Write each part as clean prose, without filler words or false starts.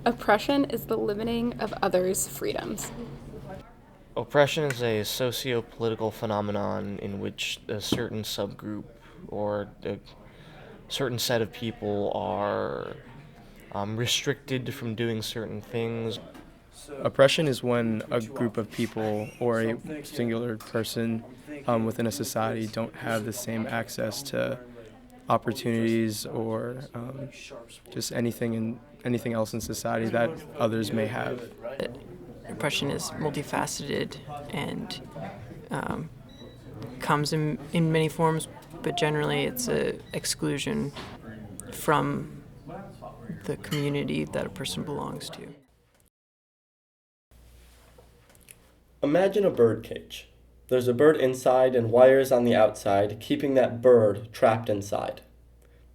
Oppression is the limiting of others' freedoms. Oppression is a socio-political phenomenon in which a certain subgroup or a certain set of people are restricted from doing certain things. Oppression is when a group of people or a singular person within a society don't have the same access to opportunities or just anything else in society that others may have. Oppression is multifaceted and comes in many forms, but generally it's a exclusion from the community that a person belongs to. Imagine a bird cage. There's a bird inside and wires on the outside, keeping that bird trapped inside.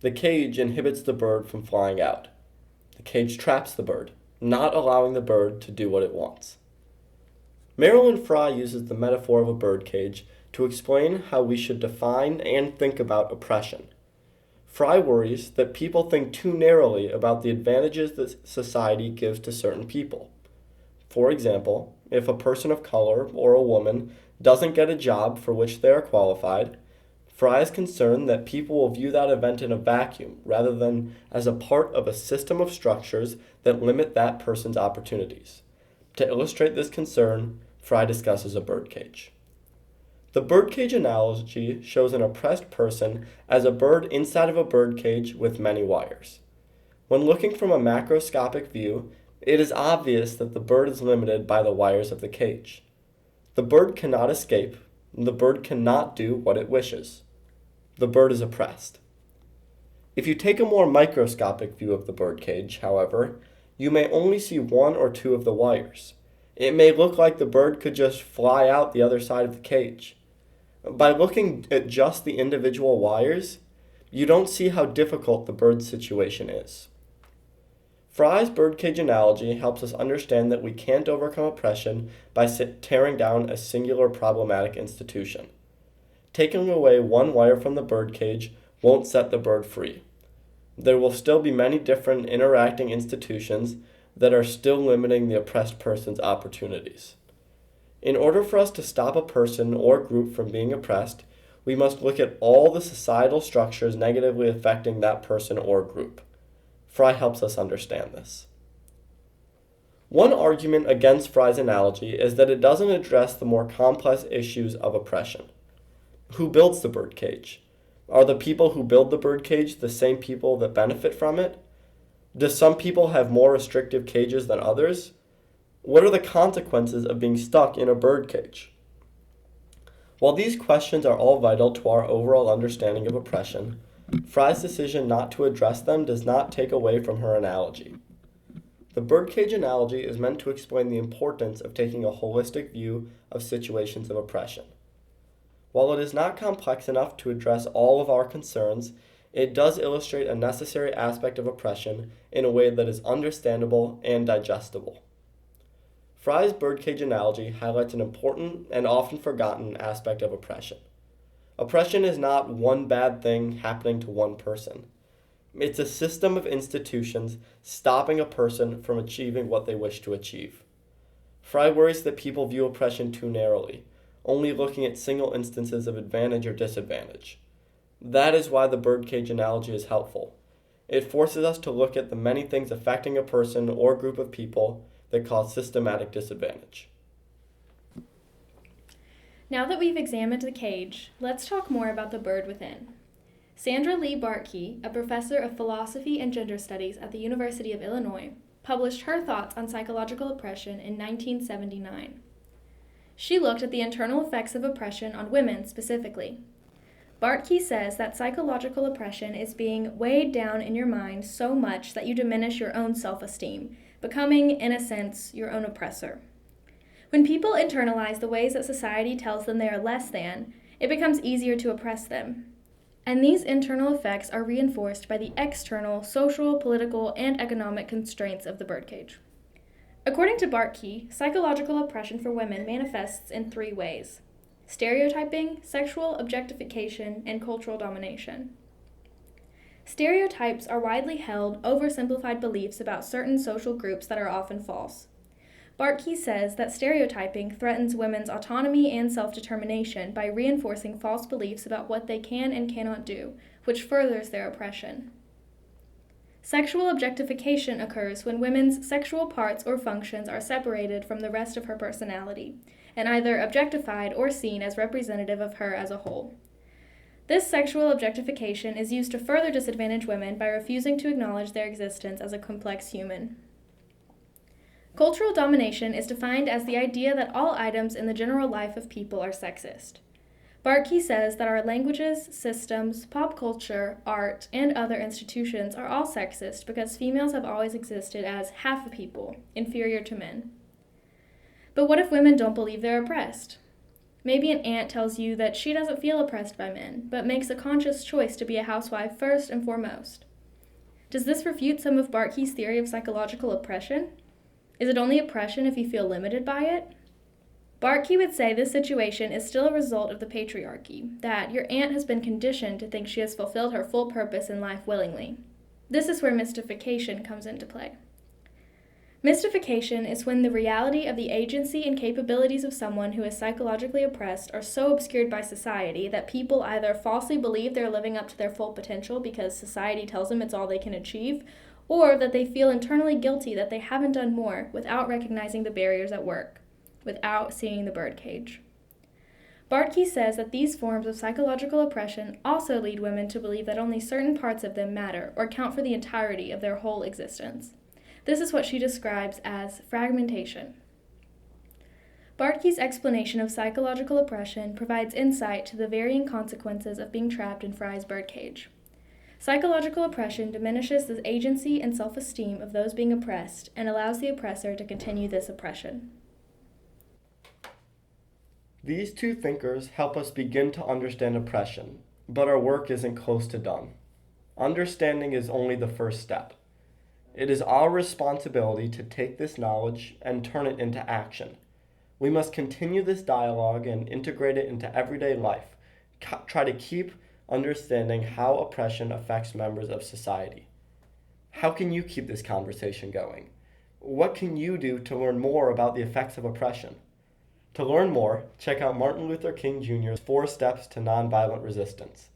The cage inhibits the bird from flying out. The cage traps the bird, not allowing the bird to do what it wants. Marilyn Frye uses the metaphor of a bird cage to explain how we should define and think about oppression. Frye worries that people think too narrowly about the advantages that society gives to certain people. For example, if a person of color or a woman doesn't get a job for which they are qualified, Frye is concerned that people will view that event in a vacuum rather than as a part of a system of structures that limit that person's opportunities. To illustrate this concern, Frye discusses a birdcage. The birdcage analogy shows an oppressed person as a bird inside of a birdcage with many wires. When looking from a macroscopic view, it is obvious that the bird is limited by the wires of the cage. The bird cannot escape, and the bird cannot do what it wishes. The bird is oppressed. If you take a more microscopic view of the birdcage, however, you may only see one or two of the wires. It may look like the bird could just fly out the other side of the cage. By looking at just the individual wires, you don't see how difficult the bird's situation is. Frye's birdcage analogy helps us understand that we can't overcome oppression by tearing down a singular problematic institution. Taking away one wire from the birdcage won't set the bird free. There will still be many different interacting institutions that are still limiting the oppressed person's opportunities. In order for us to stop a person or group from being oppressed, we must look at all the societal structures negatively affecting that person or group. Frye helps us understand this. One argument against Frye's analogy is that it doesn't address the more complex issues of oppression. Who builds the birdcage? Are the people who build the birdcage the same people that benefit from it? Do some people have more restrictive cages than others? What are the consequences of being stuck in a birdcage? While these questions are all vital to our overall understanding of oppression, Frye's decision not to address them does not take away from her analogy. The birdcage analogy is meant to explain the importance of taking a holistic view of situations of oppression. While it is not complex enough to address all of our concerns, it does illustrate a necessary aspect of oppression in a way that is understandable and digestible. Frye's birdcage analogy highlights an important and often forgotten aspect of oppression. Oppression is not one bad thing happening to one person. It's a system of institutions stopping a person from achieving what they wish to achieve. Frye worries that people view oppression too narrowly, only looking at single instances of advantage or disadvantage. That is why the birdcage analogy is helpful. It forces us to look at the many things affecting a person or group of people that cause systematic disadvantage. Now that we've examined the cage, let's talk more about the bird within. Sandra Lee Bartky, a professor of philosophy and gender studies at the University of Illinois, published her thoughts on psychological oppression in 1979. She looked at the internal effects of oppression on women specifically. Bartky says that psychological oppression is being weighed down in your mind so much that you diminish your own self-esteem, becoming, in a sense, your own oppressor. When people internalize the ways that society tells them they are less than, it becomes easier to oppress them. And these internal effects are reinforced by the external social, political, and economic constraints of the birdcage. According to Bartky, psychological oppression for women manifests in 3 ways: stereotyping, sexual objectification, and cultural domination. Stereotypes are widely held, oversimplified beliefs about certain social groups that are often false. Bartky says that stereotyping threatens women's autonomy and self-determination by reinforcing false beliefs about what they can and cannot do, which furthers their oppression. Sexual objectification occurs when women's sexual parts or functions are separated from the rest of her personality, and either objectified or seen as representative of her as a whole. This sexual objectification is used to further disadvantage women by refusing to acknowledge their existence as a complex human. Cultural domination is defined as the idea that all items in the general life of people are sexist. Bartky says that our languages, systems, pop culture, art, and other institutions are all sexist because females have always existed as half a people, inferior to men. But what if women don't believe they're oppressed? Maybe an aunt tells you that she doesn't feel oppressed by men, but makes a conscious choice to be a housewife first and foremost. Does this refute some of Bartky's theory of psychological oppression? Is it only oppression if you feel limited by it? Bartky would say this situation is still a result of the patriarchy, that your aunt has been conditioned to think she has fulfilled her full purpose in life willingly. This is where mystification comes into play. Mystification is when the reality of the agency and capabilities of someone who is psychologically oppressed are so obscured by society that people either falsely believe they're living up to their full potential because society tells them it's all they can achieve, or that they feel internally guilty that they haven't done more without recognizing the barriers at work, without seeing the birdcage. Bartky says that these forms of psychological oppression also lead women to believe that only certain parts of them matter or count for the entirety of their whole existence. This is what she describes as fragmentation. Bartky's explanation of psychological oppression provides insight to the varying consequences of being trapped in Frye's birdcage. Psychological oppression diminishes the agency and self-esteem of those being oppressed and allows the oppressor to continue this oppression. These two thinkers help us begin to understand oppression, but our work isn't close to done. Understanding is only the first step. It is our responsibility to take this knowledge and turn it into action. We must continue this dialogue and integrate it into everyday life. Try to keep understanding how oppression affects members of society. How can you keep this conversation going? What can you do to learn more about the effects of oppression? To learn more, check out Martin Luther King Jr.'s 4 Steps to Nonviolent Resistance.